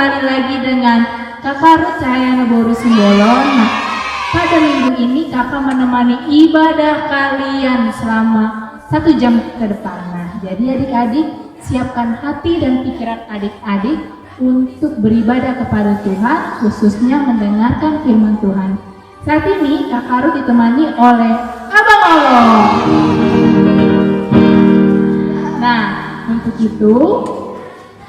kembali lagi dengan Kakak Ruth Cahyana Boru Simbolon. Nah, pada minggu ini kakak menemani ibadah kalian selama 1 jam ke depan. Nah, jadi adik-adik siapkan hati dan pikiran adik-adik untuk beribadah kepada Tuhan, khususnya mendengarkan firman Tuhan. Saat ini Kakak Ruth ditemani oleh Abang Allah. Nah, untuk itu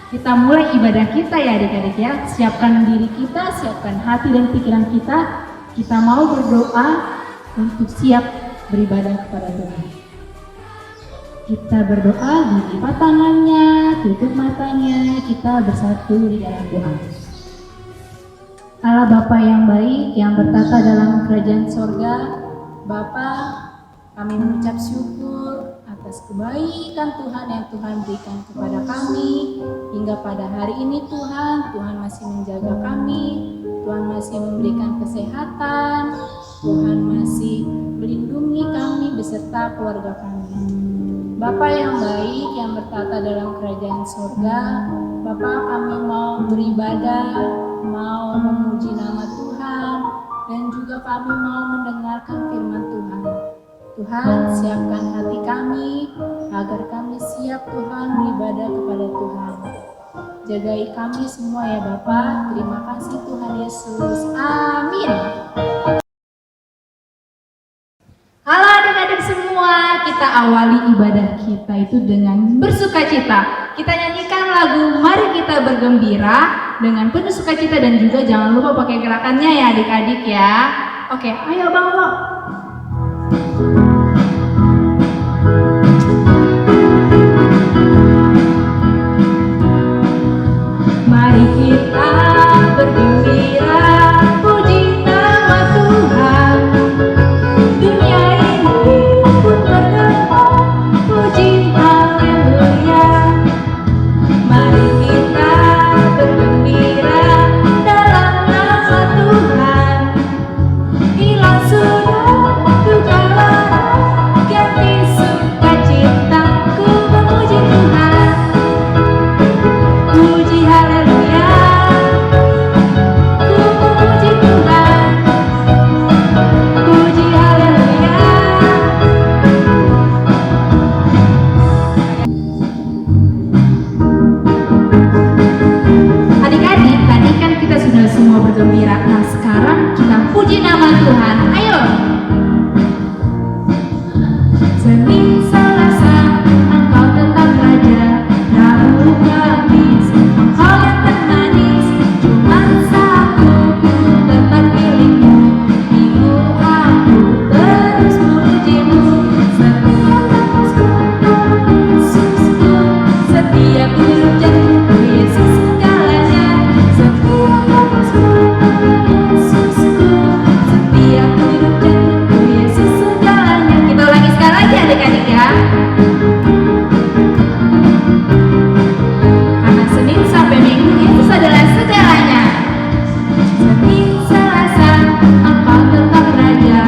kita mulai ibadah kita ya adik-adik ya. Siapkan diri kita, siapkan hati dan pikiran kita. Kita mau berdoa untuk siap beribadah kepada Tuhan. Kita berdoa, dilipat tangannya, tutup matanya, kita bersatu di dalam doa. Allah Bapa yang baik, yang bertata dalam kerajaan sorga, Bapa, kami mengucap syukur atas kebaikan Tuhan yang Tuhan berikan kepada kami hingga pada hari ini. Tuhan masih menjaga kami, Tuhan masih memberikan kesehatan, Tuhan masih melindungi kami beserta keluarga kami. Bapa yang baik yang bertata dalam kerajaan surga, Bapa, kami mau beribadah, mau memuji nama Tuhan, dan juga kami mau mendengarkan firman Tuhan. Tuhan, siapkan hati kami agar kami siap Tuhan beribadah kepada Tuhan. Jagai kami semua ya Bapa. Terima kasih Tuhan Yesus. Amin. Halo adik-adik semua, kita awali ibadah kita itu dengan bersukacita. Kita nyanyikan lagu Mari Kita Bergembira dengan penuh sukacita, dan juga jangan lupa pakai gerakannya ya adik-adik ya. Oke, ayo Bang Lo. Mari kita bergembira, puji nama Tuhan. Dunia ini pun bergembira, puji haleluya. Mari kita bergembira dalam nama Tuhan. Hilang sudah duka lara, ganti sukacita. Ku memuji Tuhan, puji haleluya. Ku memuji Tuhan, puji haleluya. Adik-adik, tadi kan kita sudah semua bergembira. Nah, sekarang kita puji nama Tuhan. Ayo. Senin Selasa, Engkau tetap Raja, Rabu Kamis, Engkau yang termanis. Jumat Sabtu, ku tetap milikmu. Minggu aku terus memujimu. Setiap nafasku, Yesusku. Setiap hidup jatuhku, Yesus segalanya. Setiap nafasku, Yesusku. Setiap hidup jatuhku, Yesus segalanya. Kita ulangi sekali lagi adik-adik ya. Karena Senin sampai Minggu Yesus adalah segalanya. Senin Selasa, Engkau tetap Raja,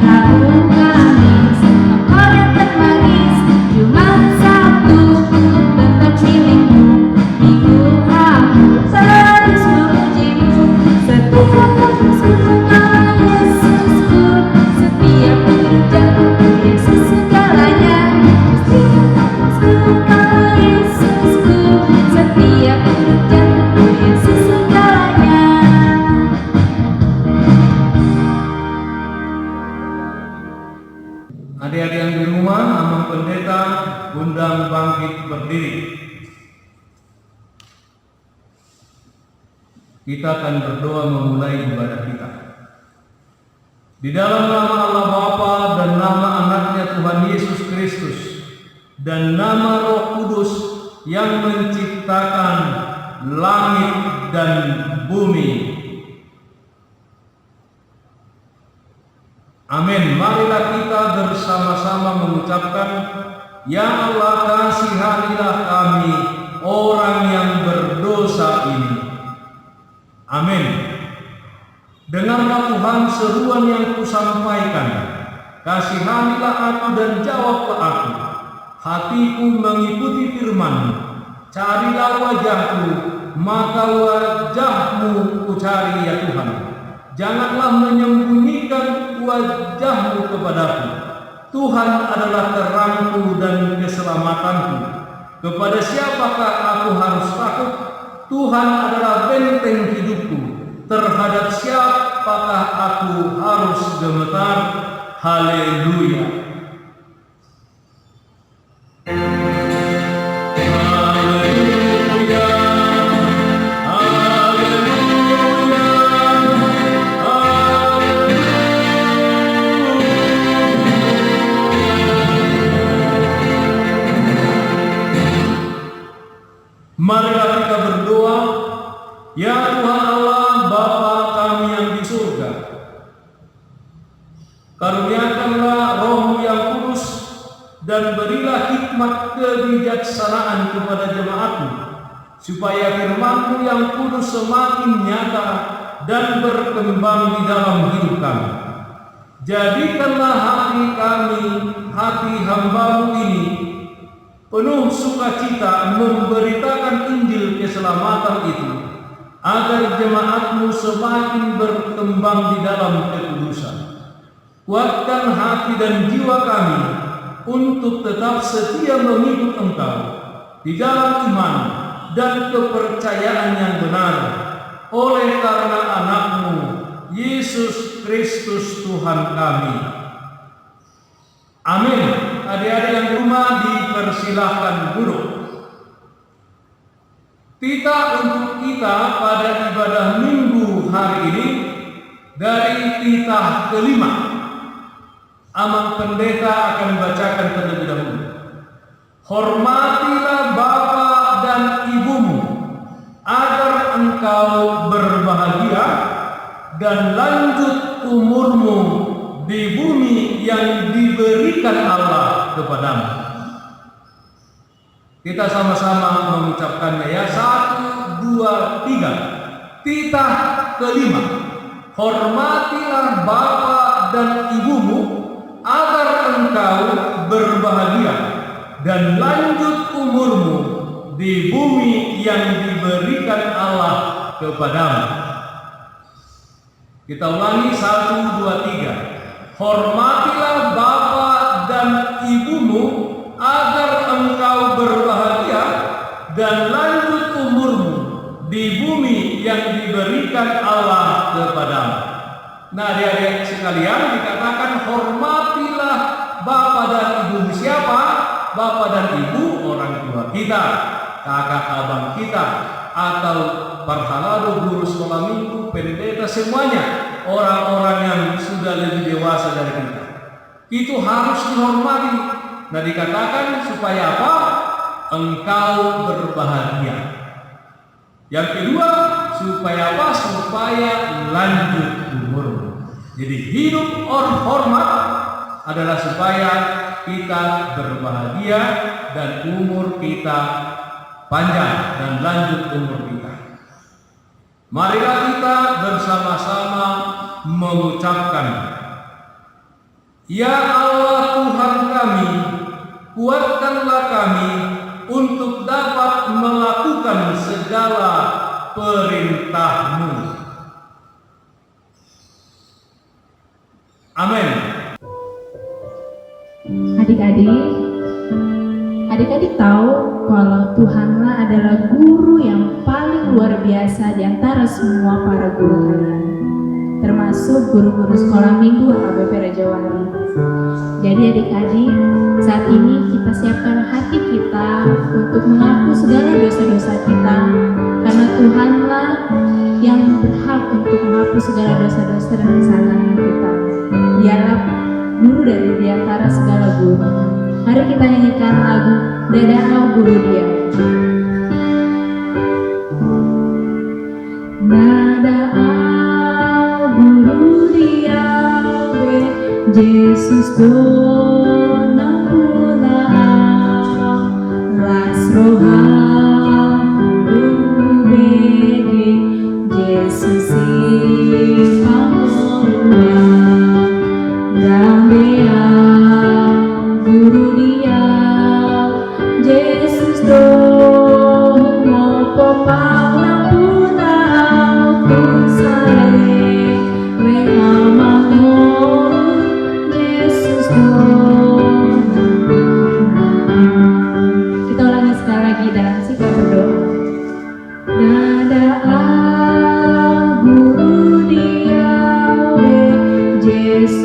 Rabu Kamis, Engkau yang termanis. Jumat Sabtu, ku tetap milikmu. Minggu aku terus memujimu. Setiap nafasku, Engkau Yesusku. Setiap hidup jatuhku, Yesus segalanya. Setiap nafasku, Engkau Yesusku. Setiap hidup jatuhku, Yesus segalanya. Adik-adik yang di rumah, Amang Pendeta undang bangkit berdiri. Kita akan berdoa memulai ibadah kita. Di dalam nama Allah Bapa dan nama anaknya Tuhan Yesus Kristus dan nama Roh Kudus yang menciptakan langit dan bumi. Amin. Marilah kita bersama-sama mengucapkan, Ya Allah, kasihanilah kami orang yang berdosa ini. Amin. Dengarlah Tuhan seruan yang kusampaikan. Kasihanilah aku dan jawablah aku. Hatiku mengikuti firman-Mu. Carilah wajah-Mu maka wajah-Mu kucari ya Tuhan. Janganlah menyembunyikan wajah-Mu kepadaku. Tuhan adalah terangku dan keselamatanku. Kepada siapakah aku harus takut? Tuhan adalah benteng hidupku. Terhadap siapakah aku harus gemetar? Haleluya. Marilah kita berdoa. Ya Tuhan Allah, Bapa kami yang di surga, karuniakanlah Roh-Mu yang kudus dan berilah hikmat kebijaksanaan kepada jemaat-Mu, supaya firman-Mu yang kudus semakin nyata dan berkembang di dalam hidup kami. Jadikanlah hati kami, hati hamba-Mu ini penuh sukacita memberitakan Injil keselamatan itu, agar jemaat-Mu semakin berkembang di dalam kekudusan. Kuatkan hati dan jiwa kami untuk tetap setia mengikut Engkau di dalam iman dan kepercayaan yang benar, oleh karena anak-Mu Yesus Kristus Tuhan kami. Amin. Adik-adik yang rumah dipersilahkan duduk. Tita untuk kita pada ibadah minggu hari ini dari titah kelima. Amang pendeta akan bacakan terlebih dahulu. Hormatilah bapa dan ibumu, agar engkau berbahagia dan lanjut umurmu di bumi yang diberikan Allah kepadamu. Kita sama-sama mengucapkannya ya. 1, 2, 3. Titah kelima. Hormatilah bapa dan ibumu, agar engkau berbahagia dan lanjut umurmu di bumi yang diberikan Allah kepadamu. Kita ulangi 1, 2, 3. Hormatilah bapa dan ibumu, agar engkau berbahagia dan lanjut umurmu di bumi yang diberikan Allah kepadamu. Nah, adik-adik sekalian, dikatakan hormatilah bapa dan ibu. Siapa? Bapa dan ibu orang tua kita, kakak abang kita, atau parhalado, guru sekolah minggu, pendeta, semuanya orang-orang yang sudah lebih dewasa dari kita. Itu harus dihormati. Nah, dikatakan supaya apa? Engkau berbahagia. Yang kedua, supaya apa? Supaya lanjut umurmu. Jadi hidup hormat adalah supaya kita berbahagia dan umur kita panjang dan lanjut umur kita. Marilah kita bersama-sama mengucapkan, Ya Allah Tuhan kami, kuatkanlah kami untuk dapat melakukan segala perintah-Mu. Amin. Adik-adik tahu kalau Tuhanlah adalah guru yang paling luar biasa di antara semua para guru kalian, termasuk guru-guru sekolah minggu HBP Rajawali. Jadi adik-adik, saat ini kita siapkan hati kita untuk mengaku segala dosa-dosa kita, karena Tuhanlah yang berhak untuk menghapus segala dosa-dosa dan kesalahan kita. Dialah guru dari di antara segala guru. Mari kita nyanyikan lagu Dadao Guru Dia. Dadao Guru Dia, Jesus dona pula las roha guru bege Jesus pamolua Dambea Guru Dia, Jesus do mo popau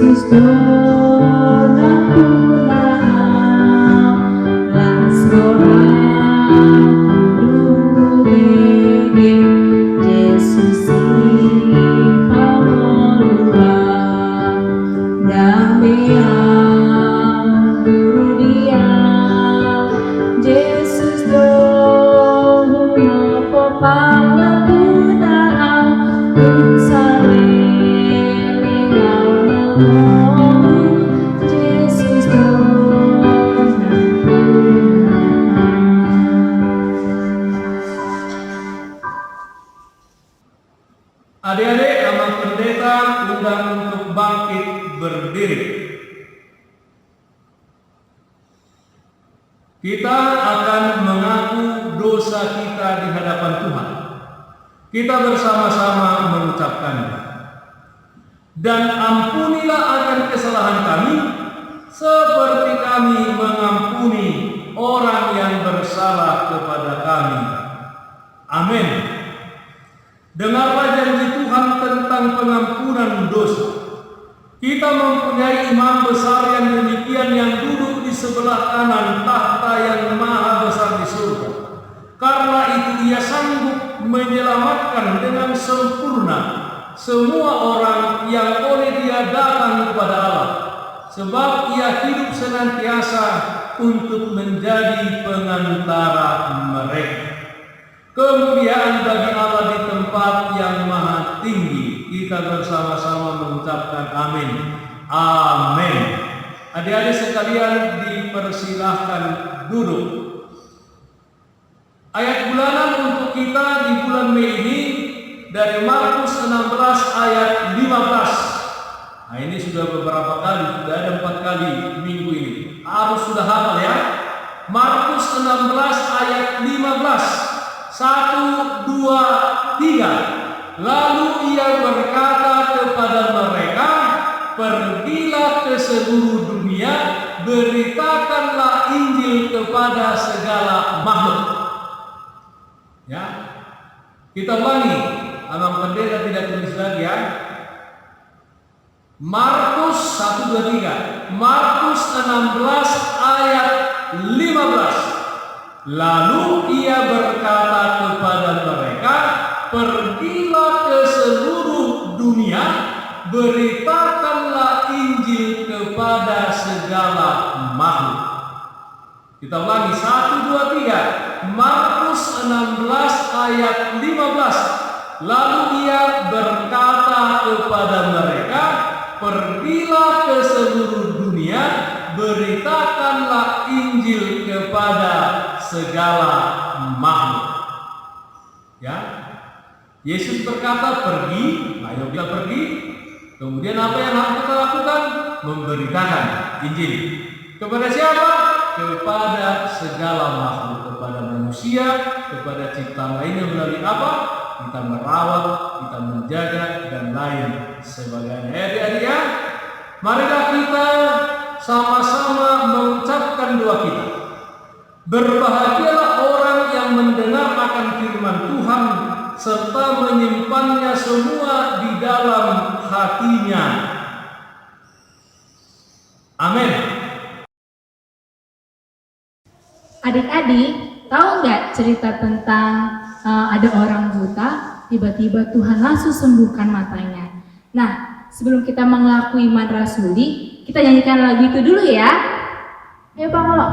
Yesus donaku nao las orang rubege Yesus ikamolua dameang guru dia Yesus dono popang laku nao Adik-adik, Abang Pendeta undang untuk bangkit berdiri. Kita akan mengaku dosa kita di hadapan Tuhan. Kita bersama-sama mengucapkannya. Dan ampunilah akan kesalahan kami, seperti kami mengampuni orang yang bersalah kepada kami. Amin. Dengarlah janji Tuhan tentang pengampunan dosa. Kita mempunyai imam besar yang demikian yang duduk di sebelah kanan tahta yang maha besar di surga. Karena itu ia sanggup menyelamatkan dengan sempurna semua orang yang oleh dia datang kepada Allah. Sebab ia hidup senantiasa untuk menjadi pengantara mereka. Kemuliaan bagi Allah di tempat yang maha tinggi. Kita bersama-sama mengucapkan amin. Amin. Adik-adik sekalian dipersilahkan duduk. Ayat bulanan untuk kita di bulan Mei ini dari Markus 16 ayat 15. Nah ini sudah beberapa kali, sudah ada 4 kali minggu ini. Harus sudah hafal ya. Markus 16 ayat 15. 1, 2, 3. Lalu ia berkata kepada mereka, pergilah ke seluruh dunia, beritakanlah Injil kepada segala makhluk. Ya, kita ulangi. Abang Pendeta tidak tulis lagi ya. Markus 1, 2, 3. Markus 16 ayat 15. Lalu ia berkata kepada mereka, pergilah ke seluruh dunia, beritakanlah Injil kepada segala makhluk. Kita ulangi 1, 2, 3. Markus 16 ayat 15. Lalu ia berkata kepada mereka, pergilah ke seluruh dunia, beritakanlah Injil kepada segala makhluk. Ya, Yesus berkata pergi, ayo kita pergi. Kemudian apa yang harus kita lakukan? Memberitakan Injil. Kepada siapa? Kepada segala makhluk, kepada manusia, kepada ciptaan lainnya melalui apa? Kita merawat, kita menjaga dan lain sebagainya. Adik-adik ya, marilah kita sama-sama mengucapkan doa kita. Berbahagialah orang yang mendengar akan firman Tuhan serta menyimpannya semua di dalam hatinya. Amin. Adik-adik, tahu nggak cerita tentang ada orang buta, tiba-tiba Tuhan langsung sembuhkan matanya. Nah, sebelum kita mengakui iman rasuli, kita nyanyikan lagu itu dulu ya. Ayo Bang Olo.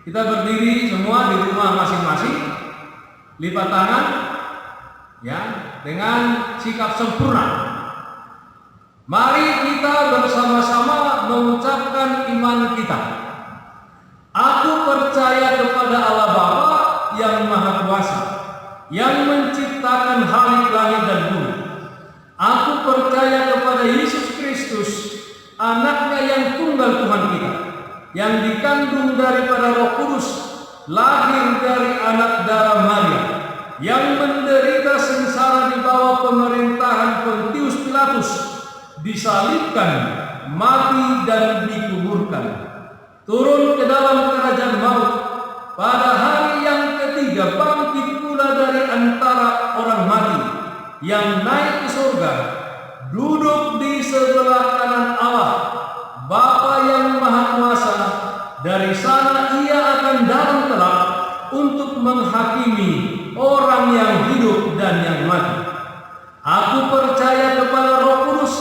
Kita berdiri semua di rumah masing-masing, lipat tangan, ya, dengan sikap sempurna. Mari kita bersama-sama mengucapkan iman kita. Aku percaya kepada Allah Bapa yang Maha Kuasa, yang menciptakan langit dan bumi. Aku percaya kepada Yesus Kristus, anaknya yang tunggal Tuhan kita, yang dikandung daripada Roh Kudus, lahir dari anak darah Maria, yang menderita sengsara di bawah pemerintahan Pontius Pilatus, disalibkan, mati dan dikuburkan, turun ke dalam kerajaan maut, pada hari yang ketiga bangkit pula dari antara orang mati, yang naik ke surga, duduk di sebelah kanan Allah, Bapa yang Maha Kuasa. Dari sana ia akan datang kelak untuk menghakimi orang yang hidup dan yang mati. Aku percaya kepada Roh Kudus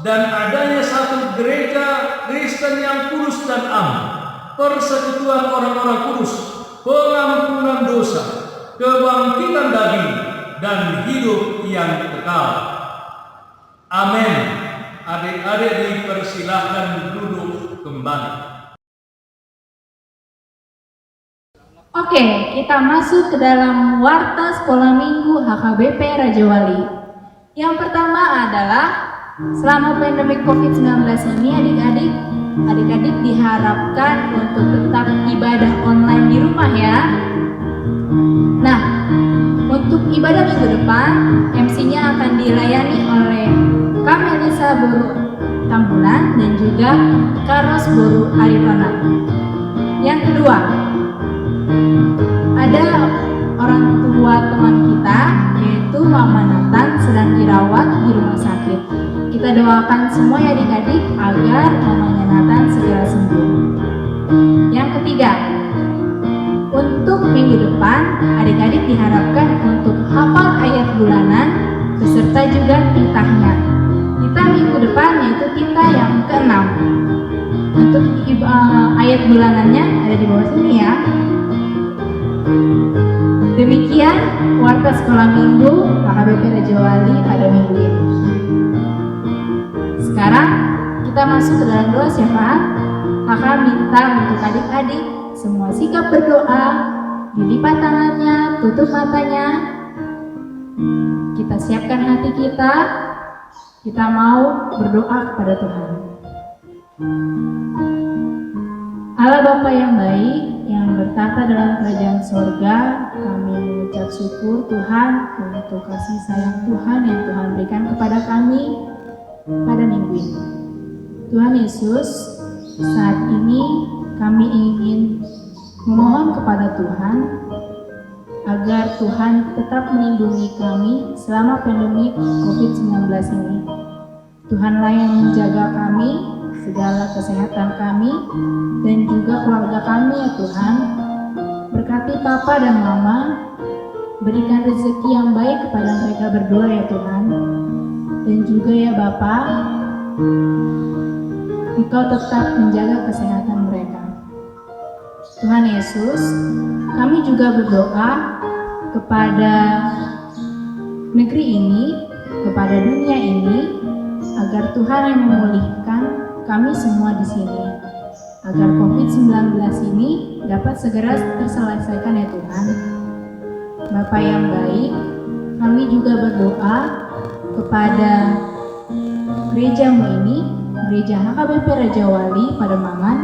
dan adanya satu gereja Kristen yang kudus dan am, persekutuan orang-orang kudus, pengampunan dosa, kebangkitan daging, dan hidup yang kekal. Amin. Adik-adik dipersilahkan duduk kembali. Oke, kita masuk ke dalam Warta Sekolah Minggu HKBP Raja Wali. Yang pertama adalah selama pandemi COVID-19 ini adik-adik diharapkan untuk tetap ibadah online di rumah ya. Nah, untuk ibadah minggu depan, MC-nya akan dilayani oleh Kak Melisa Boru Tambunan dan juga Karos Boru Aritona. Yang kedua, ada orang tua teman kita, yaitu Mama Nathan, sedang dirawat di rumah sakit. Kita doakan semua ya adik-adik agar mamanya Nathan segera sembuh. Yang ketiga, untuk minggu depan, adik-adik diharapkan untuk hafal ayat bulanan beserta juga titahnya. Kita minggu depan yaitu titah yang ke-6. Untuk ayat bulanannya ada di bawah sini ya. Demikian Warta Sekolah Minggu HKBP Raja Wali pada minggu ini. Sekarang kita masuk ke dalam doa syafaat. Kakak minta untuk adik-adik semua sikap berdoa, dilipat tangannya, tutup matanya. Kita siapkan hati kita. Kita mau berdoa kepada Tuhan. Allah Bapa yang baik, yang bertata dalam kerajaan sorga, kami mengucap syukur Tuhan untuk kasih sayang Tuhan yang Tuhan berikan kepada kami pada minggu ini. Tuhan Yesus, saat ini kami ingin memohon kepada Tuhan agar Tuhan tetap melindungi kami selama pandemi COVID-19 ini. Tuhanlah yang menjaga kami, segala kesehatan kami, dan juga keluarga kami ya Tuhan. Berkati Papa dan Mama, berikan rezeki yang baik kepada mereka berdua ya Tuhan. Dan juga ya Bapa, Engkau tetap menjaga kesehatan mereka. Tuhan Yesus, kami juga berdoa kepada negeri ini, kepada dunia ini, agar Tuhan yang memulihkan kami semua di sini, agar COVID-19 ini dapat segera terselesaikan ya Tuhan. Bapa yang baik, kami juga berdoa kepada gerejamu ini, gereja HKBP Raja Wali Pademangan.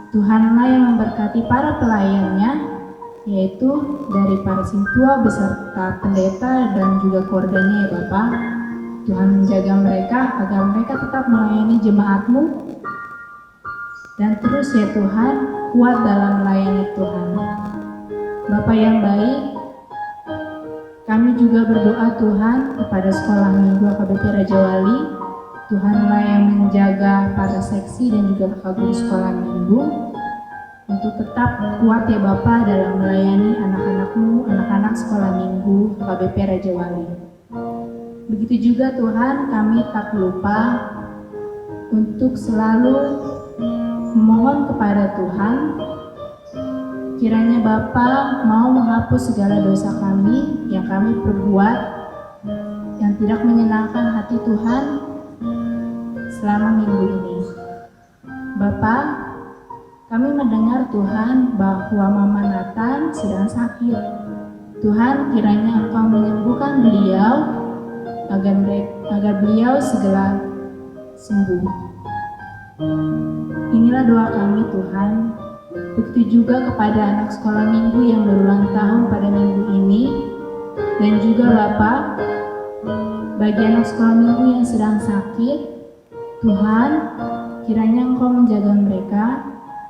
Tuhanlah yang memberkati para pelayannya, yaitu dari para sintua beserta pendeta dan juga keluarganya ya Bapa. Tuhan menjaga mereka agar mereka tetap melayani jemaat-Mu, dan terus ya Tuhan kuat dalam melayani Tuhan. Bapa yang baik, kami juga berdoa Tuhan kepada sekolah minggu HKBP Raja Wali. Tuhanlah yang menjaga para seksi dan juga kakak guru sekolah minggu untuk tetap kuat ya Bapa dalam melayani anak-anak-Mu, anak-anak sekolah minggu HKBP Raja Wali. Begitu juga Tuhan, kami tak lupa untuk selalu memohon kepada Tuhan kiranya Bapa mau menghapus segala dosa kami yang kami perbuat yang tidak menyenangkan hati Tuhan selama minggu ini. Bapa, kami mendengar Tuhan bahwa Mama Nathan sedang sakit. Tuhan, kiranya Engkau menyembuhkan beliau agar beliau segera sembuh. Inilah doa kami Tuhan. Begitu juga kepada anak sekolah minggu yang berulang tahun pada minggu ini, dan juga Bapa, bagi anak sekolah minggu yang sedang sakit, Tuhan, kiranya Engkau menjaga mereka.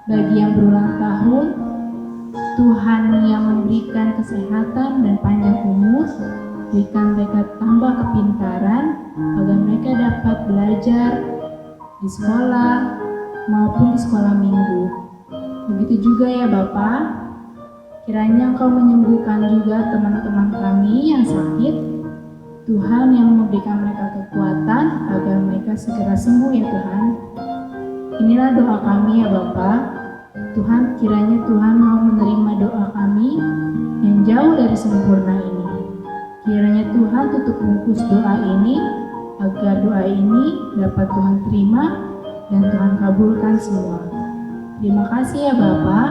Bagi yang berulang tahun, Tuhan yang memberikan kesehatan dan panjang umur, berikan mereka tambah kepintaran agar mereka dapat belajar di sekolah maupun di sekolah minggu. Begitu juga ya Bapa, kiranya Engkau menyembuhkan juga teman-teman kami yang sakit. Tuhan yang memberikan mereka kekuatan agar mereka segera sembuh ya Tuhan. Inilah doa kami ya Bapa. Tuhan, kiranya Tuhan mau menerima doa kami yang jauh dari sempurna ini. Kiranya Tuhan tutup bungkus doa ini agar doa ini dapat Tuhan terima dan Tuhan kabulkan semua. Terima kasih ya Bapa.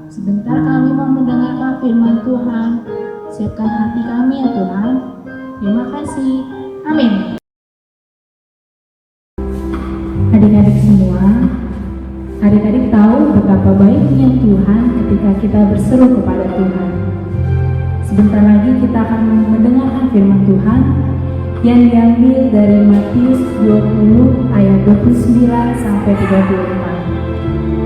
Sebentar kami mau mendengarkan firman Tuhan. Siapkan hati kami ya Tuhan. Terima kasih. Amin. Adik-adik semua, adik-adik tahu betapa baiknya Tuhan ketika kita berseru kepada Tuhan. Sebentar lagi kita akan mendengarkan firman Tuhan yang diambil dari Matius 20 ayat 29 sampai 34.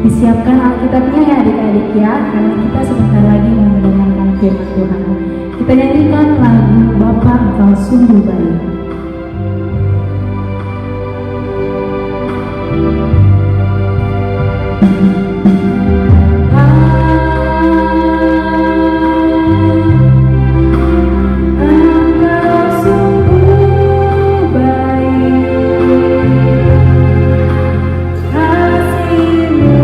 Disiapkan Alkitabnya ya adik-adik ya, karena kita sebentar lagi mendengarkan firman Tuhan. Kita nyanyikan lagu Bapa Engkau Sungguh Baik. Kasih-Mu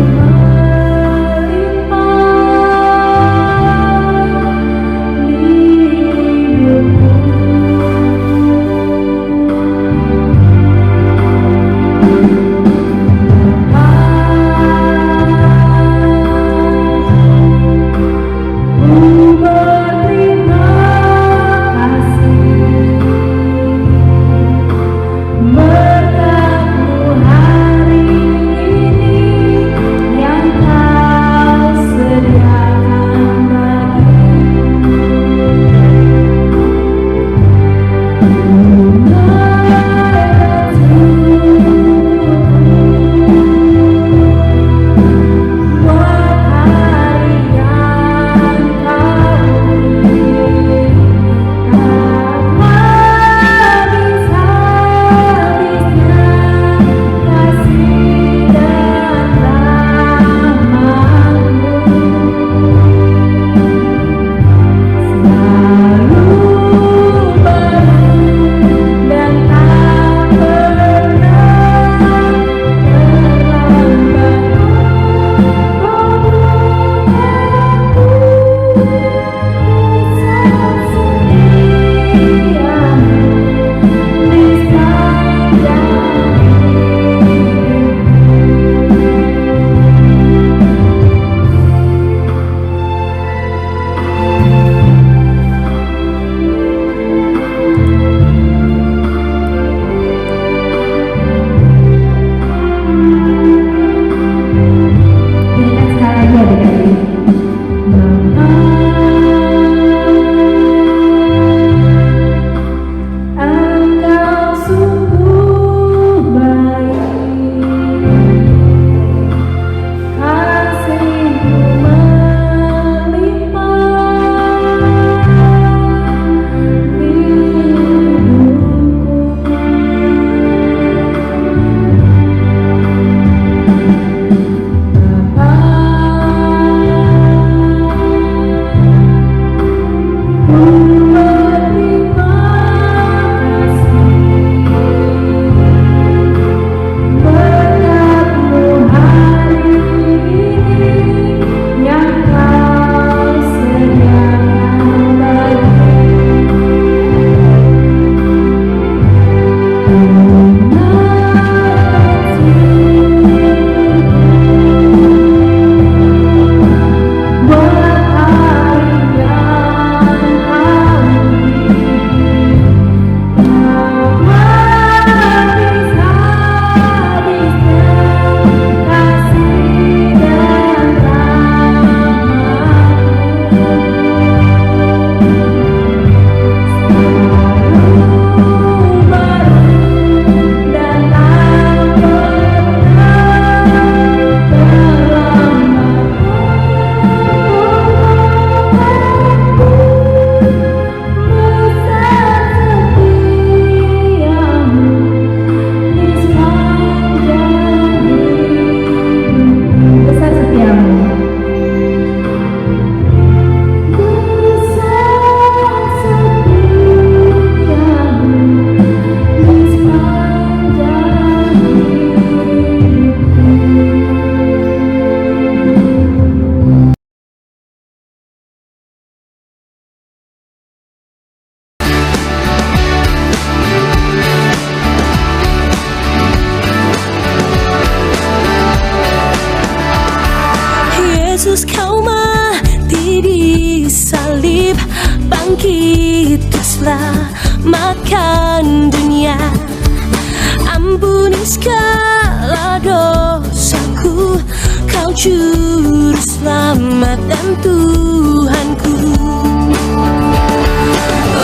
juru selamat dan Tuhanku.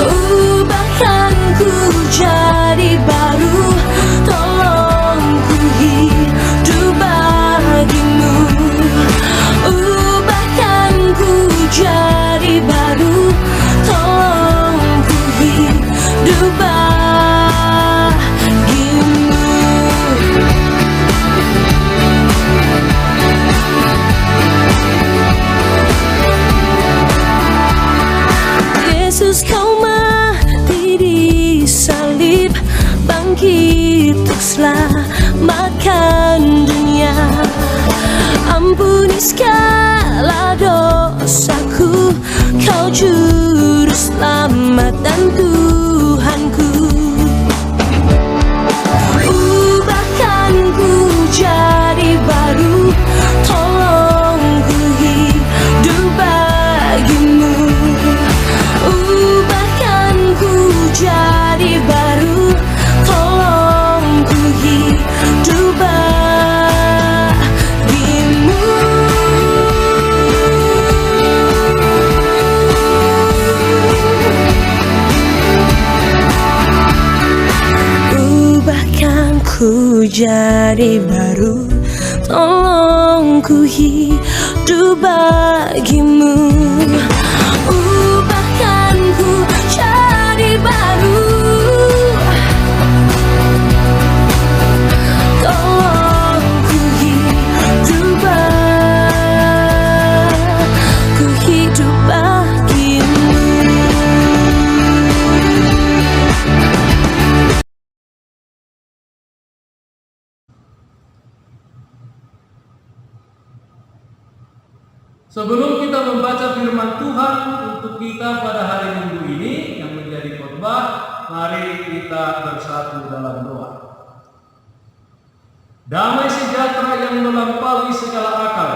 Ubahkan ku jadi baru, tolong ku hidup bagimu. Ubahkan ku jadi baru, tolong ku hidup bagimu. Yesus, kau mati di salib, bangkit untuk selamatkan dunia. Ampuni segala dosaku, kau juru selamat dan Tuhanku. Ubahkan ku jadi baru, tolong ku hidup bagimu. Ubahkan ku jadi baru, tolong ku hidup bagimu. Ubahkan ku jadi baru, tolong ku hidup bagimu. Ubahkan ku jadi baru, tolong ku hidup bagimu. Sebelum kita membaca firman Tuhan untuk kita pada hari Minggu ini yang menjadi khotbah, mari kita bersatu dalam doa. Damai sejahtera yang melampaui segala akal,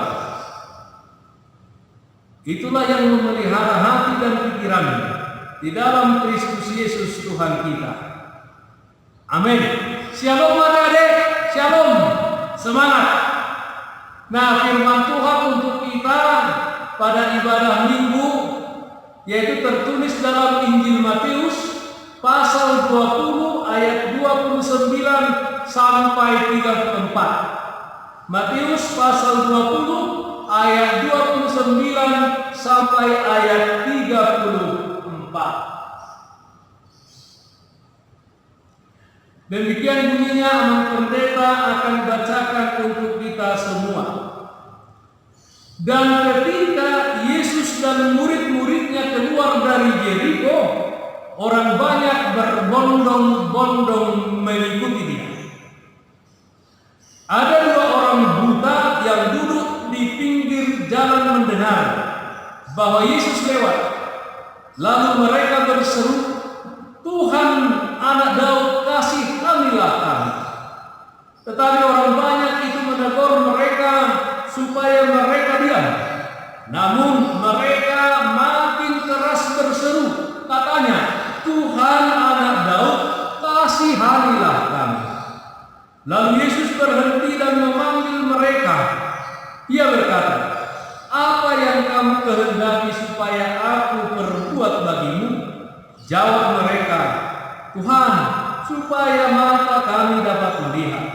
itulah yang memelihara hati dan pikiranmu di dalam Kristus Yesus Tuhan kita. Amin. Shalom adik-adik, shalom, semangat. Nah, firman Tuhan untuk kita pada ibadah Minggu yaitu tertulis dalam Injil Matius pasal 20 ayat 29 sampai 34. Matius pasal 20 ayat 29 sampai ayat 34. Demikian bunyinya, Aman Pendeta akan bacakan untuk kita semua. Dan ketika Yesus dan murid-muridnya keluar dari Yeriko, orang banyak berbondong-bondong mengikuti dia. Ada dua orang buta yang duduk di pinggir jalan mendengar bahwa Yesus lewat. Lalu mereka berseru, "Tuhan, Anak Daud, kasihanilah kami." Tetapi orang banyak itu menegur mereka supaya mereka diam. Namun mereka makin keras berseru, katanya, "Tuhan, Anak Daud, kasihanilah kami." Lalu Yesus berhenti dan memanggil mereka. Ia berkata, "Apa yang kamu kehendaki supaya aku perbuat bagimu?" Jawab mereka, "Tuhan, supaya mata kami dapat melihat."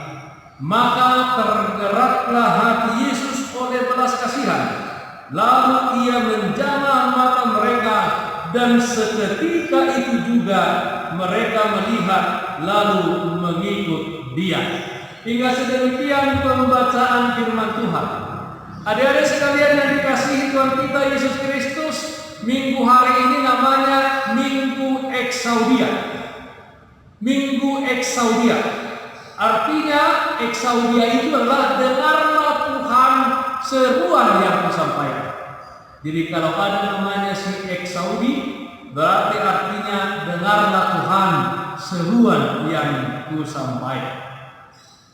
Maka tergeraklah hati Yesus oleh belas kasihan. Lalu ia menjamah mata mereka, dan seketika itu juga mereka melihat lalu mengikut dia. Hingga sedemikian pembacaan firman Tuhan. Adik-adik sekalian yang dikasihi Tuhan kita Yesus Kristus, Minggu hari ini namanya Minggu Eksaudia. Minggu Eksaudia. Artinya Eksaudia itu adalah dengarlah Tuhan seruan yang kusampaikan. Jadi kalau ada namanya si Eksaudi, berarti artinya dengarlah Tuhan seruan yang kusampaikan.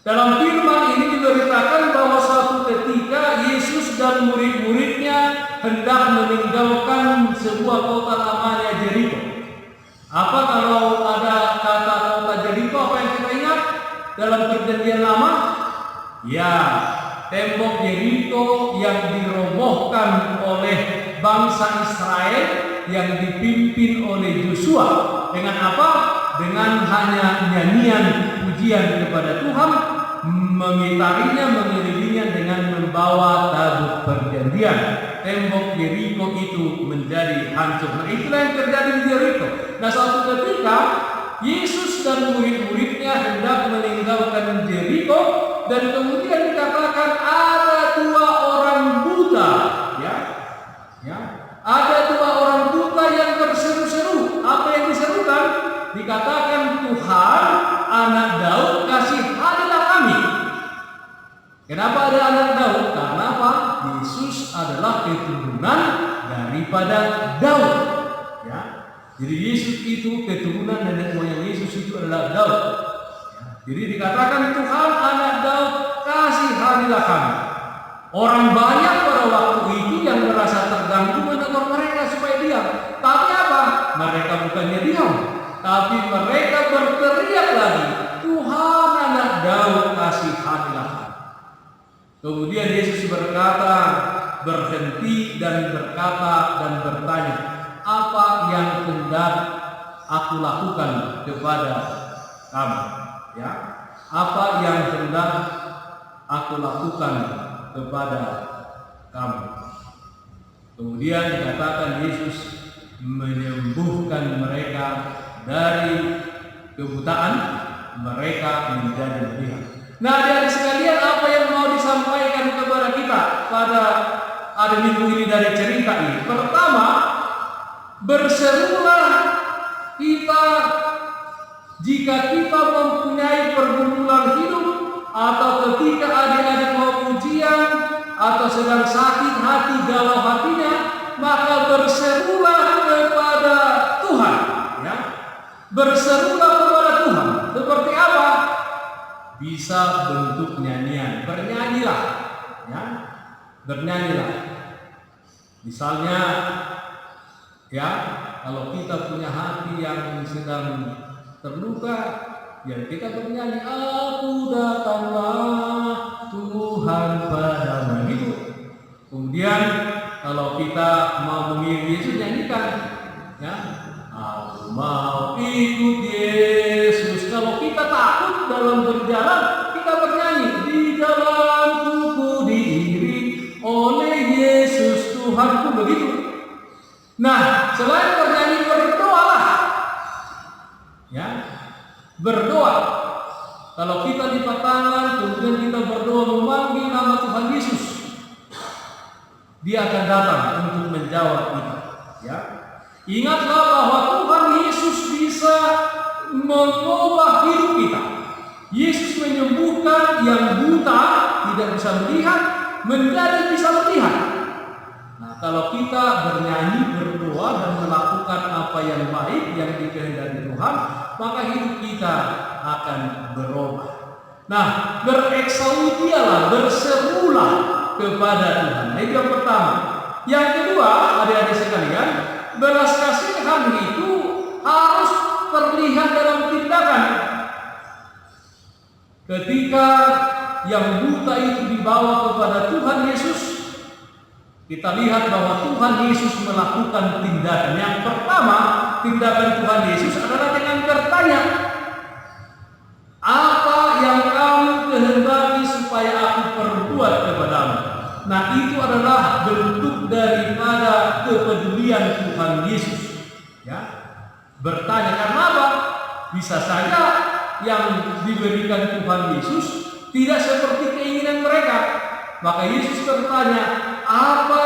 Dalam firman ini diberitakan bahwa suatu ketika Yesus dan murid-muridnya hendak meninggalkan sebuah kota namanya Yeriko. Apa kalau ada kata kota Yeriko, apa yang kita ingat dalam Perjanjian Lama? Ya, tembok Yeriko yang dirobohkan oleh bangsa Israel yang dipimpin oleh Yosua. Dengan apa? Dengan hanya nyanyian pujian kepada Tuhan, mengitarinya, mengelilinginya dengan membawa tabut perjanjian. Tembok Yeriko itu menjadi hancur. Nah, itulah yang terjadi di Yeriko. Nah, suatu ketika Yesus dan murid-muridnya hendak meninggalkan Yeriko, dan kemudian dikatakan ada 2 orang buta, ada 2 orang buta yang berseru-seru. Apa yang diserukan? Dikatakan, Tuhan, Anak Daud, kasihanilah kami. Kenapa ada anak Daud? Karena apa? Yesus adalah keturunan daripada Daud. Ya. Jadi Yesus itu keturunan nenek moyang Yesus itu adalah Daud. Ya. Jadi dikatakan, Tuhan, Anak Daud, kasihanilah kami. Orang banyak pada waktu itu yang merasa terganggu menegur mereka supaya diam. Tapi apa? Mereka bukannya diam, tapi mereka berteriak lagi, Tuhan, Anak Daud, kasihanilah kami. Kemudian Yesus berkata, berhenti dan berkata dan bertanya, apa yang hendak aku lakukan kepada kamu? Ya, apa yang hendak aku lakukan kepada kamu? Kemudian dikatakan Yesus menyembuhkan mereka dari kebutaan, mereka menjadi melihat. Nah, adik-adik sekalian, apa yang mau disampaikan kepada kita pada hari Minggu ini dari cerita ini? Pertama, berserulah kita jika kita mempunyai pergumulan hidup, atau ketika adik-adik mau ujian atau sedang sakit hati, galau hatinya, maka berserulah kepada Tuhan. Ya. Berserulah kepada Tuhan. Seperti apa? Bisa bentuk nyanyian, bernyanyilah, ya, bernyanyilah. Misalnya, ya, kalau kita punya hati yang sedang terluka, ya kita bernyanyi, aku datanglah Tuhan padamu, gitu. Kemudian kalau kita mau mengiringi Yesus, nyanyikan, ya, aku mau ikut Yesus. Kalau kita takut dalam berjalan, kita bernyanyi, di dalamku ku diiring oleh Yesus Tuhanku, begitu. Nah, selain bernyanyi, berdoalah, ya, berdoa. Kalau kita lipat tangan, kemudian kita berdoa memanggil nama Tuhan Yesus, Dia akan datang untuk menjawab kita. Ya, ingatlah bahwa Tuhan Yesus bisa mengubah hidup kita. Yesus menyembuhkan yang buta, tidak bisa melihat, menjadi bisa melihat. Nah, kalau kita bernyanyi, berdoa, dan melakukan apa yang baik yang dikehendaki Tuhan, maka hidup kita akan berubah. Nah, bereksaudialah, berserulah kepada Tuhan. Itu yang pertama. Yang kedua, adik-adik sekalian, belas kasihan itu harus terlihat dalam tindakan. Ketika yang buta itu dibawa kepada Tuhan Yesus, kita lihat bahwa Tuhan Yesus melakukan tindakan. Yang pertama, tindakan Tuhan Yesus adalah dengan bertanya, apa yang kamu kehendaki supaya aku perbuat kepadamu? Nah, itu adalah bentuk daripada kepedulian Tuhan Yesus. Ya, bertanya karena apa? Bisa saja yang diberikan Tuhan Yesus tidak seperti keinginan mereka. Maka Yesus bertanya, apa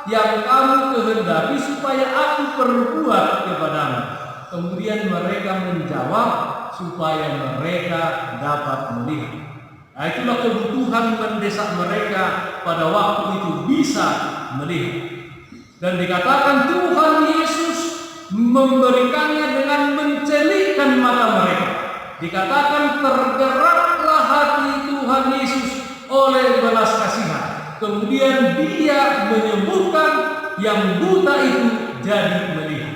yang kamu kehendaki supaya aku perbuat kepadamu? Kemudian mereka menjawab, supaya mereka dapat melihat. Nah, itulah kebutuhan mendesak mereka pada waktu itu bisa melihat. Dan dikatakan Tuhan Yesus memberikannya dengan mencelikkan mata mereka. Dikatakan tergeraklah hati Tuhan Yesus oleh belas kasihan. Kemudian Dia menyembuhkan yang buta itu jadi melihat.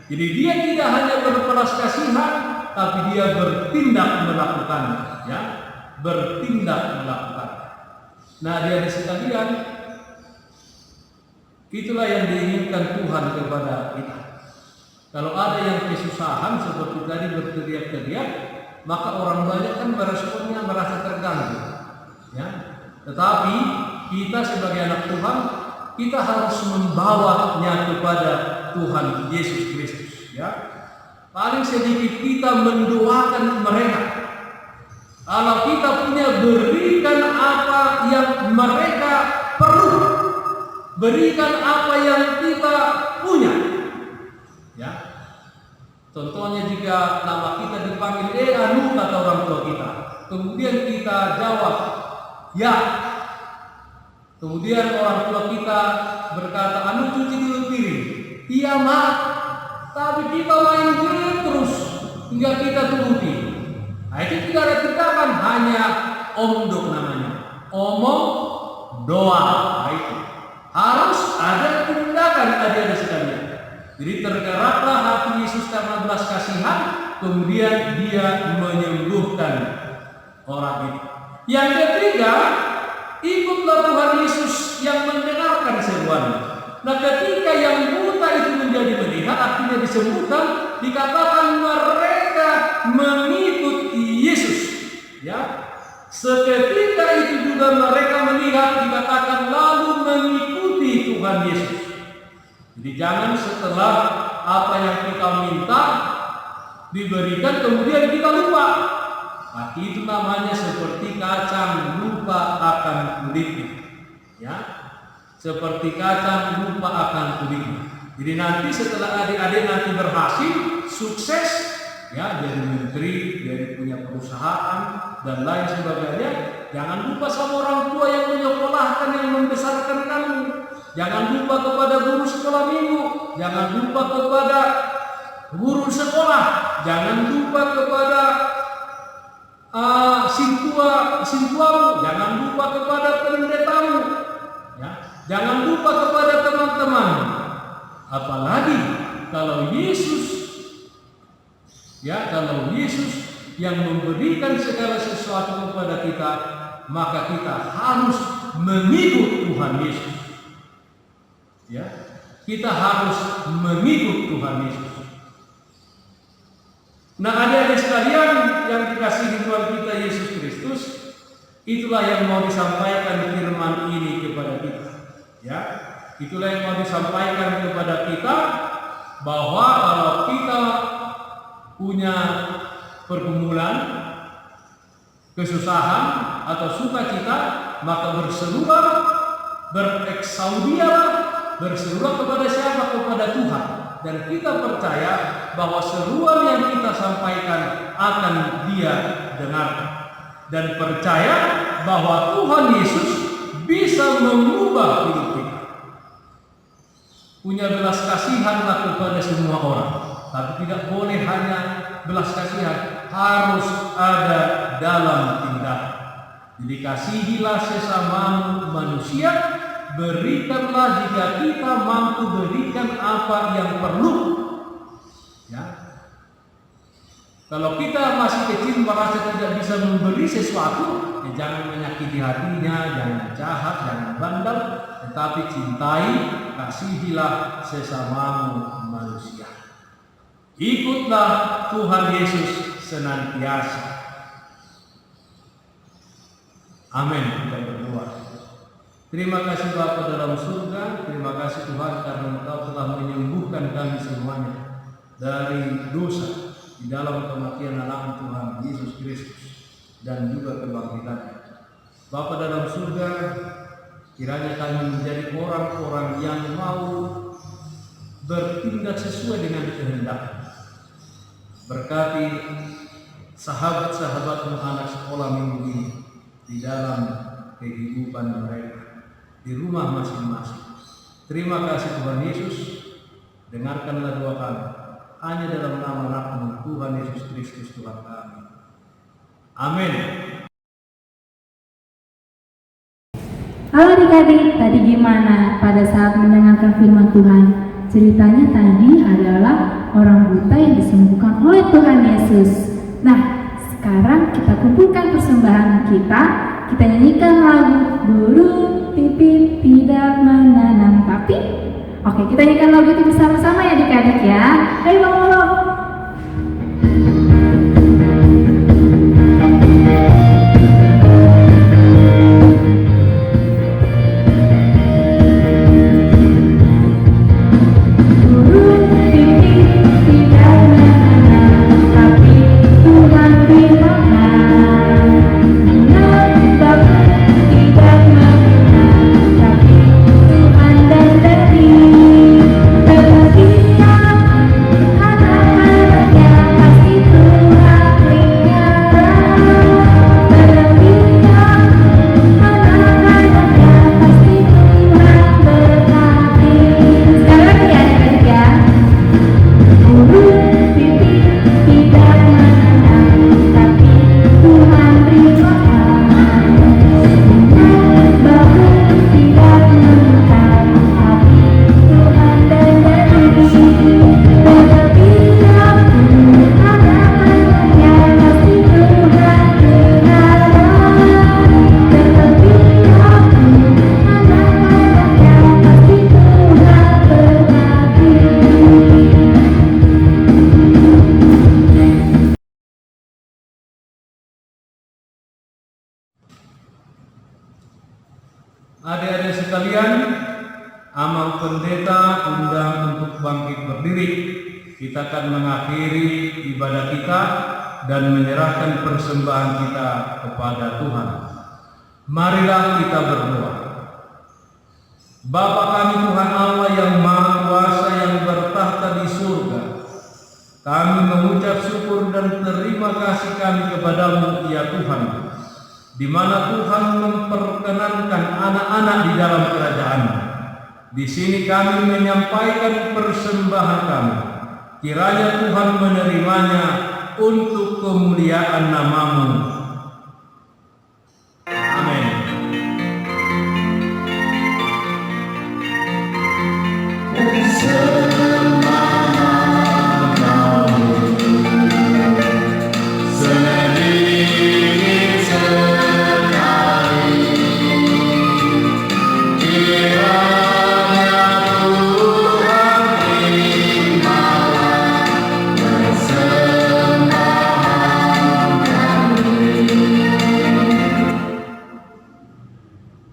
Jadi Dia tidak hanya berbelas kasihan, tapi Dia bertindak melakukannya, ya, bertindak melakukan. Nah, adik-adik sekalian, itulah yang diinginkan Tuhan kepada kita. Kalau ada yang kesusahan seperti tadi berteriak-teriak, maka orang banyak kan meresponnya merasa terganggu. Ya. Tetapi kita sebagai anak Tuhan, kita harus membawanya kepada Tuhan Yesus Kristus. Ya. Paling sedikit kita mendoakan mereka. Kalau kita punya, berikan apa yang mereka perlu, berikan apa yang kita punya. Ya, contohnya jika nama kita dipanggil anu kata orang tua kita, kemudian kita jawab ya, kemudian orang tua kita berkata anu cuci dulu piring, iya mak, tapi kita main game terus hingga kita turuti. Nah, itu tidak ada tindakan, hanya omdok namanya, omong doa. Nah, itu harus ada tindakan adik-adik sekalian. Jadi tergeraklah hati Yesus karena belas kasihan, kemudian dia menyembuhkan orang itu. Yang ketiga, ikutlah Tuhan Yesus yang mendengarkan seruannya. Nah, ketika yang buta itu menjadi melihat, artinya disembuhkan, dikatakan mereka mengikut Yesus. Ya, seketika itu juga mereka melihat, dikatakan lalu mengikuti Tuhan Yesus. Jadi jangan setelah apa yang kita minta diberikan kemudian kita lupa. Nah, itu namanya seperti kacang lupa akan kulitnya. Ya, seperti kacang lupa akan kulitnya. Jadi nanti setelah adik-adik nanti berhasil, sukses, ya, jadi menteri, jadi punya perusahaan dan lain sebagainya, jangan lupa sama orang tua yang menyekolahkan, yang membesarkan kamu. Jangan lupa kepada guru sekolah minggu, jangan lupa kepada guru sekolah, jangan lupa kepada sintuamu, jangan lupa kepada pendetamu, ya, jangan lupa kepada teman-teman. Apalagi kalau Yesus, ya, kalau Yesus yang memberikan segala sesuatu kepada kita, maka kita harus mengikut Tuhan Yesus. Ya, kita harus mengikut Tuhan Yesus. Nah, adik-adik sekalian yang dikasihi Tuhan kita Yesus Kristus, itulah yang mau disampaikan firman ini kepada kita. Ya, itulah yang mau disampaikan kepada kita, bahwa kalau kita punya pergumulan, kesusahan atau sukacita, maka berserulah, bereksaudialah, berserulah kepada siapa? Kepada Tuhan. Dan kita percaya bahwa seruan yang kita sampaikan akan Dia dengarkan. Dan percaya bahwa Tuhan Yesus bisa mengubah hidup kita. Punya belas kasihanlah kepada semua orang. Tapi tidak boleh hanya belas kasihan, harus ada dalam tindakan. Jadi kasihilah sesamamu manusia, berikanlah jika kita mampu berikan apa yang perlu. Ya. Kalau kita masih kecil merasa tidak bisa memberi sesuatu, ya jangan menyakiti hatinya, jangan jahat, jangan bandel, tetapi cintai, kasihilah sesamamu manusia. Ikutlah Tuhan Yesus senantiasa. Amin. Kita berdoa. Terima kasih Bapa dalam surga, terima kasih Tuhan karena Engkau telah menyembuhkan kami semuanya dari dosa di dalam kematian anak Tuhan Yesus Kristus dan juga kebangkitannya. Bapa dalam surga, kiranya kami menjadi orang-orang yang mau bertindak sesuai dengan kehendak. Berkati sahabat-sahabatmu anak sekolah minggu ini di dalam kehidupan mereka, di rumah masing-masing. Terima kasih Tuhan Yesus, dengarkanlah doa kami hanya dalam nama anak-Mu Tuhan Yesus Kristus Tuhan kami. Amin. Halo adik-adik, tadi gimana pada saat mendengarkan firman Tuhan? Ceritanya tadi adalah orang buta yang disembuhkan oleh Tuhan Yesus. Nah, sekarang kita kumpulkan persembahan kita kita nyanyikan lagu Dulu Pipit Tidak Menanam Tapi. Oke, kita nyanyikan lagu itu bersama-sama ya adik-adik ya. Ayo Bang. Adik-adik sekalian, amal pendeta undang untuk bangkit berdiri. Kita akan mengakhiri ibadah kita dan menyerahkan persembahan kita kepada Tuhan. Marilah kita berdoa. Bapa kami Tuhan Allah yang Maha Kuasa yang bertahta di surga, kami mengucap syukur dan terima kasih kami kepadamu ya Tuhan, di mana Tuhan memperkenankan anak-anak di dalam kerajaan-Mu. Di sini kami menyampaikan persembahan kami. Kiranya Tuhan menerimanya untuk kemuliaan nama-Mu. Amin.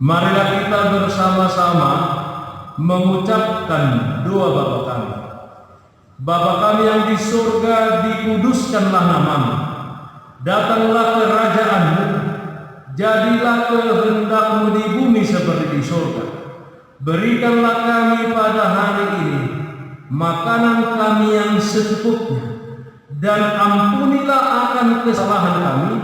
Marilah kita bersama-sama mengucapkan doa Bapa kami. Bapa kami yang di surga, dikuduskanlah nama-Mu. Datanglah kerajaan-Mu. Jadilah kehendak-Mu di bumi seperti di surga. Berikanlah kami pada hari ini makanan kami yang secukupnya, dan ampunilah akan kesalahan kami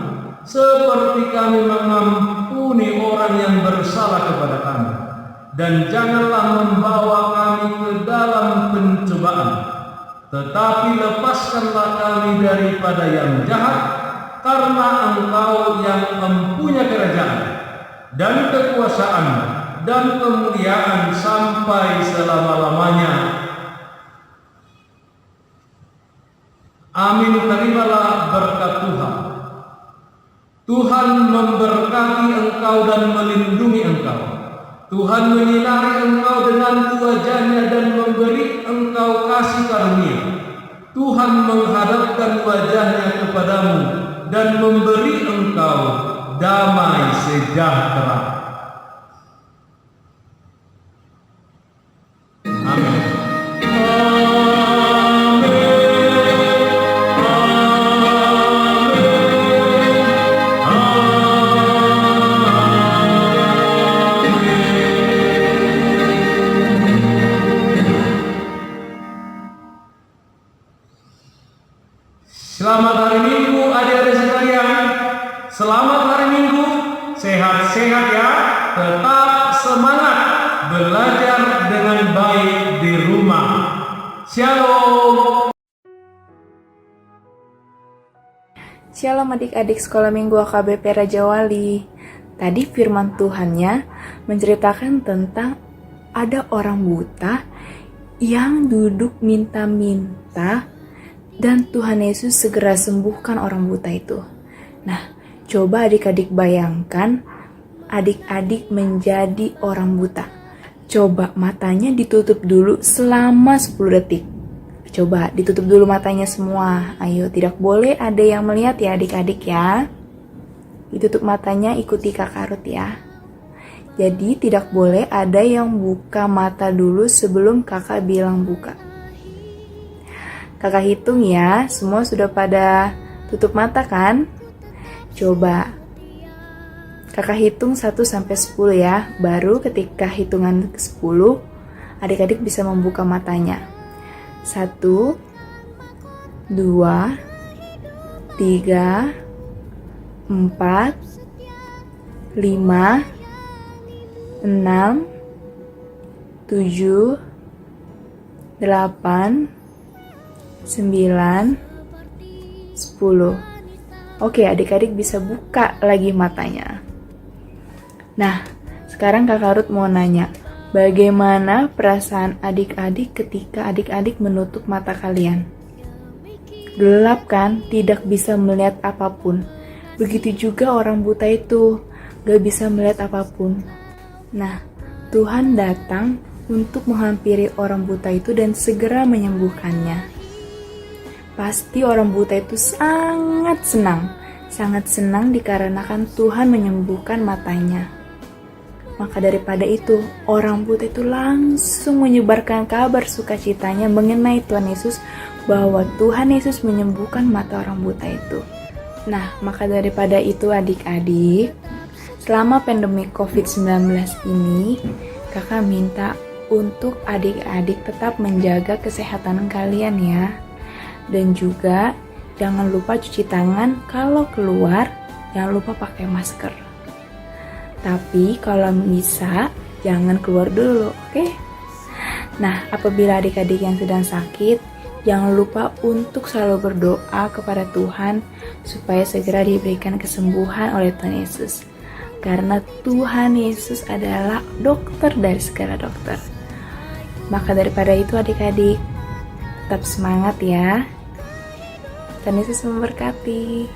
seperti kami mengampuni orang yang bersalah kepada kami. Dan janganlah membawa kami ke dalam pencobaan, tetapi lepaskanlah kami daripada yang jahat, karena Engkau yang mempunyai kerajaan dan kekuasaan dan kemuliaan sampai selama-lamanya. Amin. Terimalah berkat Tuhan. Tuhan memberkati engkau dan melindungi engkau. Tuhan menyinari engkau dengan wajah-Nya dan memberi engkau kasih karunia. Tuhan menghadapkan wajah-Nya kepadamu dan memberi engkau damai sejahtera. Amin. Selamat hari Minggu adik-adik sekalian. Selamat hari Minggu. Sehat-sehat ya. Tetap semangat belajar dengan baik di rumah. Shalom. Shalom adik-adik sekolah minggu AKBP Raja Wali. Tadi firman Tuhannya menceritakan tentang ada orang buta yang duduk minta-minta dan Tuhan Yesus segera sembuhkan orang buta itu. Nah, coba adik-adik bayangkan adik-adik menjadi orang buta. Coba matanya ditutup dulu selama 10 detik. Coba ditutup dulu matanya semua. Ayo, tidak boleh ada yang melihat ya adik-adik ya. Ditutup matanya, ikuti Kakak Ruth ya. Jadi tidak boleh ada yang buka mata dulu sebelum kakak bilang buka. Kakak hitung ya, semua sudah pada tutup mata kan? Coba kakak hitung 1-10 ya. Baru ketika hitungan ke-10, adik-adik bisa membuka matanya. 1, 2, 3, 4, 5, 6, 7, 8, 9, 10. Oke, adik-adik bisa buka lagi matanya. Nah, sekarang Kakak Ruth mau nanya, bagaimana perasaan adik-adik ketika adik-adik menutup mata kalian? Gelap kan, tidak bisa melihat apapun. Begitu juga orang buta itu, gak bisa melihat apapun. Nah, Tuhan datang untuk menghampiri orang buta itu dan segera menyembuhkannya. Pasti orang buta itu sangat senang dikarenakan Tuhan menyembuhkan matanya. Maka daripada itu, orang buta itu langsung menyebarkan kabar sukacitanya mengenai Tuhan Yesus, bahwa Tuhan Yesus menyembuhkan mata orang buta itu. Nah, maka daripada itu adik-adik, selama pandemi COVID-19 ini, kakak minta untuk adik-adik tetap menjaga kesehatan kalian ya. Dan juga jangan lupa cuci tangan, kalau keluar jangan lupa pakai masker. Tapi kalau bisa jangan keluar dulu, oke? Nah, apabila adik-adik yang sedang sakit, jangan lupa untuk selalu berdoa kepada Tuhan supaya segera diberikan kesembuhan oleh Tuhan Yesus. Karena Tuhan Yesus adalah dokter dari segala dokter. Maka daripada itu adik-adik, tetap semangat ya. Tuhan Yesus memberkati.